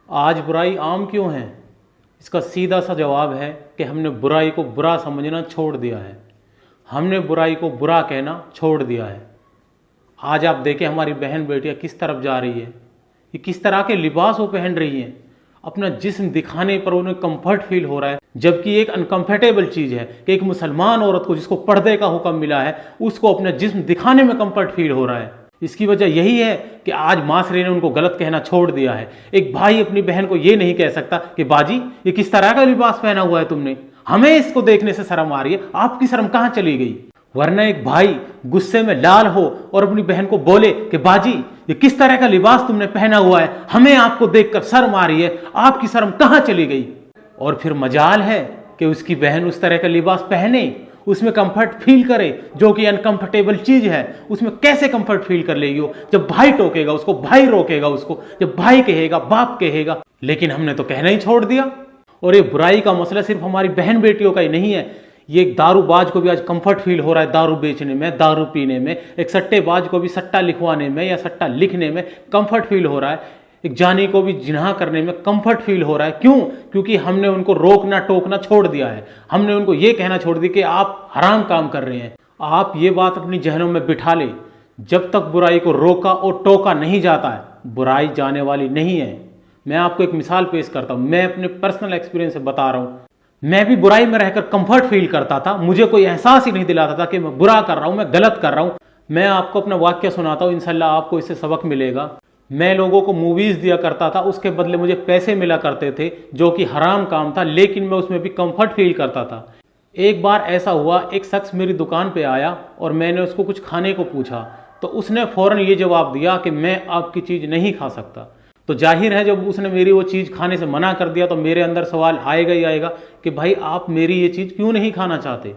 आज बुराई आम क्यों है? इसका सीधा सा जवाब है कि हमने बुराई को बुरा समझना छोड़ दिया है। हमने बुराई को बुरा कहना छोड़ दिया है। आज आप देखें हमारी बहन बेटियां किस तरफ जा रही है, ये किस तरह के लिबास वो पहन रही हैं। अपना जिस्म दिखाने पर उन्हें कंफर्ट फील हो रहा है, जबकि एक अनकंफर्टेबल चीज़ है कि एक मुसलमान औरत को जिसको पर्दे का हुक्म मिला है उसको अपना जिस्म दिखाने में कंफर्ट फील हो रहा है। इसकी वजह यही है कि आज माशरे ने उनको गलत कहना छोड़ दिया है। एक भाई अपनी बहन को ये नहीं कह सकता कि बाजी ये किस तरह का लिबास पहना हुआ है तुमने, हमें इसको देखने से शर्म आ रही है, आपकी शर्म कहाँ चली गई। वरना एक भाई गुस्से में लाल हो और अपनी बहन को बोले कि बाजी ये किस तरह का लिबास तुमने पहना हुआ है, हमें आपको देखकर शर्म आ रही है, आपकी शर्म कहाँ चली गई। और फिर मजाल है कि उसकी बहन उस तरह का लिबास पहने, उसमें कंफर्ट फील करे, जो कि अनकंफर्टेबल चीज है। उसमें कैसे कंफर्ट फील कर लेगी वो? जब भाई टोकेगा उसको, भाई रोकेगा उसको, जब भाई कहेगा, बाप कहेगा। लेकिन हमने तो कहना ही छोड़ दिया। और ये बुराई का मसला सिर्फ हमारी बहन बेटियों का ही नहीं है, ये एक दारूबाज को भी आज कंफर्ट फील हो रहा है दारू बेचने में, दारू पीने में। एक सट्टेबाज को भी सट्टा लिखवाने में या सट्टा लिखने में कंफर्ट फील हो रहा है। एक जानी को भी जिन्हा करने में कंफर्ट फील हो रहा है। क्यों? क्योंकि हमने उनको रोकना टोकना छोड़ दिया है। हमने उनको ये कहना छोड़ दिया कि आप हराम काम कर रहे हैं। आप ये बात अपनी जहनों में बिठा ले, जब तक बुराई को रोका और टोका नहीं जाता है, बुराई जाने वाली नहीं है। मैं आपको एक मिसाल पेश करता हूं, मैं अपने पर्सनल एक्सपीरियंस से बता रहा हूं। मैं भी बुराई में रहकर कंफर्ट फील करता था, मुझे कोई एहसास ही नहीं दिलाता था कि मैं बुरा कर रहा हूं, मैं गलत कर रहा हूं। मैं आपको अपना वाक्य सुनाता हूं, इंशाल्लाह आपको इससे सबक मिलेगा। मैं लोगों को मूवीज दिया करता था, उसके बदले मुझे पैसे मिला करते थे, जो कि हराम काम था, लेकिन मैं उसमें भी कंफर्ट फील करता था। एक बार ऐसा हुआ, एक शख्स मेरी दुकान पे आया और मैंने उसको कुछ खाने को पूछा, तो उसने फौरन ये जवाब दिया कि मैं आपकी चीज़ नहीं खा सकता। तो जाहिर है जब उसने मेरी वो चीज़ खाने से मना कर दिया तो मेरे अंदर सवाल आएगा ही आएगा कि भाई आप मेरी ये चीज़ क्यों नहीं खाना चाहते।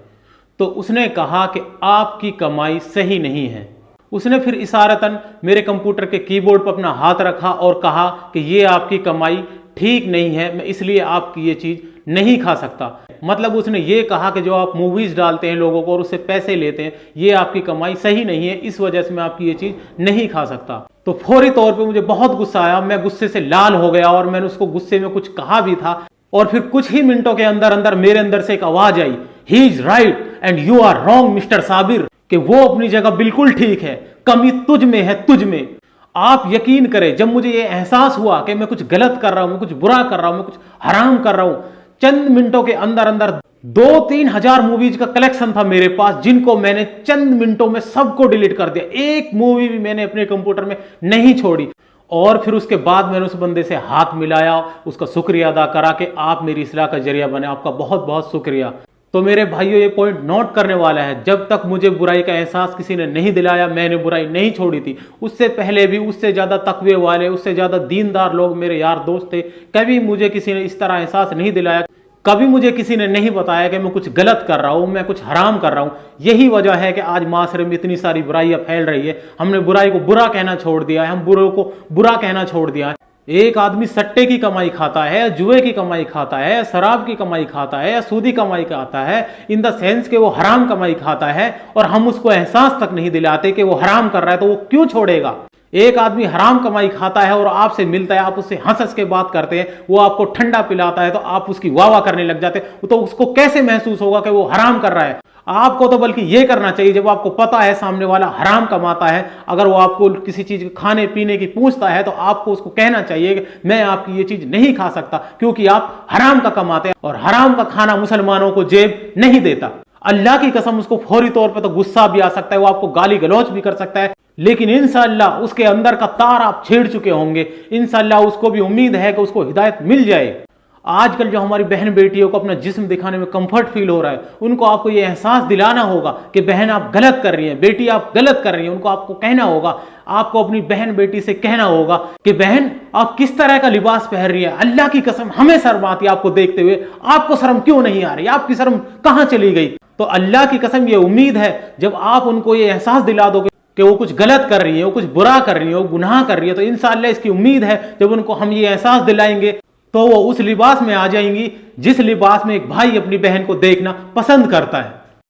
तो उसने कहा कि आपकी कमाई सही नहीं है। उसने फिर इशारतन मेरे कंप्यूटर के कीबोर्ड पर अपना हाथ रखा और कहा कि ये आपकी कमाई ठीक नहीं है, मैं इसलिए आपकी ये चीज़ नहीं खा सकता। मतलब उसने ये कहा कि जो आप मूवीज़ डालते हैं लोगों को और उससे पैसे लेते हैं, ये आपकी कमाई सही नहीं है, इस वजह से मैं आपकी ये चीज़ नहीं खा सकता। तो फौरी तौर पे मुझे बहुत गुस्सा आया, मैं गुस्से से लाल हो गया और मैंने उसको गुस्से में कुछ कहा भी था। और फिर कुछ ही मिनटों के अंदर अंदर मेरे अंदर से एक आवाज़ आई, he is right and you are wrong mister Sabir, कि वो अपनी जगह बिल्कुल ठीक है, कमी तुझ में है, तुझ में। आप यकीन करें, जब मुझे ये एहसास हुआ कि मैं कुछ गलत कर रहा हूं, मैं कुछ बुरा कर रहा हूं, मैं कुछ हराम कर रहा हूं, चंद मिनटों के अंदर अंदर 2-3 हजार मूवीज का कलेक्शन था मेरे पास, जिनको मैंने चंद मिनटों में सबको डिलीट कर दिया। एक मूवी भी मैंने अपने कंप्यूटर में नहीं छोड़ी। और फिर उसके बाद मैंने उस बंदे से हाथ मिलाया, उसका शुक्रिया अदा करा कि आप मेरी इस्लाह का जरिया बने, आपका बहुत बहुत शुक्रिया। तो मेरे भाइयों ये पॉइंट नोट करने वाला है, जब तक मुझे बुराई का एहसास किसी ने नहीं दिलाया, मैंने बुराई नहीं छोड़ी थी। उससे पहले भी उससे ज़्यादा तकवे वाले, उससे ज़्यादा दीनदार लोग मेरे यार दोस्त थे, कभी मुझे किसी ने इस तरह एहसास नहीं दिलाया, कभी मुझे किसी ने नहीं बताया कि मैं कुछ गलत कर रहा हूँ, मैं कुछ हराम कर रहा हूँ। यही वजह है कि आज माशरे में इतनी सारी बुराइयाँ फैल रही है। हमने बुराई को बुरा कहना छोड़ दिया है, हम बुरे को बुरा कहना छोड़ दिया है। एक आदमी सट्टे की कमाई खाता है, जुए की कमाई खाता है, शराब की कमाई खाता है, या सूदी कमाई खाता है, इन द सेंस के वो हराम कमाई खाता है, और हम उसको एहसास तक नहीं दिलाते कि वो हराम कर रहा है, तो वो क्यों छोड़ेगा। एक आदमी हराम कमाई खाता है और आपसे मिलता है, आप उससे हंस हंस के बात करते हैं, वो आपको ठंडा पिलाता है तो आप उसकी वाह वाह करने लग जाते हैं, तो उसको कैसे महसूस होगा कि वो हराम कर रहा है। आपको तो बल्कि ये करना चाहिए, जब आपको पता है सामने वाला हराम कमाता है, अगर वो आपको किसी चीज खाने पीने की पूछता है, तो आपको उसको कहना चाहिए कि मैं आपकी ये चीज नहीं खा सकता, क्योंकि आप हराम का कमाते हैं, और हराम का खाना मुसलमानों को जेब नहीं देता। अल्लाह की कसम उसको फौरी तौर पर तो गुस्सा भी आ सकता है, वो आपको गाली गलौच भी कर सकता है, लेकिन इंशाअल्लाह उसके अंदर का तार आप छेड़ चुके होंगे। इंशाअल्लाह उसको भी उम्मीद है कि उसको हिदायत मिल जाए। आजकल जो हमारी बहन बेटियों को अपना जिस्म दिखाने में कंफर्ट फील हो रहा है, उनको आपको ये एहसास दिलाना होगा कि बहन आप गलत कर रही हैं, बेटी आप गलत कर रही हैं। उनको आपको कहना होगा, आपको अपनी बहन बेटी से कहना होगा कि बहन आप किस तरह का लिबास पहन रही है, अल्लाह की कसम हमें शर्म आती है आपको देखते हुए, आपको शर्म क्यों नहीं आ रही, आपकी शर्म कहाँ चली गई। तो अल्लाह की कसम ये उम्मीद है जब आप उनको ये एहसास दिला दोगे कि वो कुछ गलत कर रही है, वो कुछ बुरा कर रही है, वो गुनाह कर रही है, तो इंशाअल्लाह इसकी उम्मीद है जब उनको हम ये एहसास दिलाएंगे तो वो उस लिबास में आ जाएंगी जिस लिबास में एक भाई अपनी बहन को देखना पसंद करता है।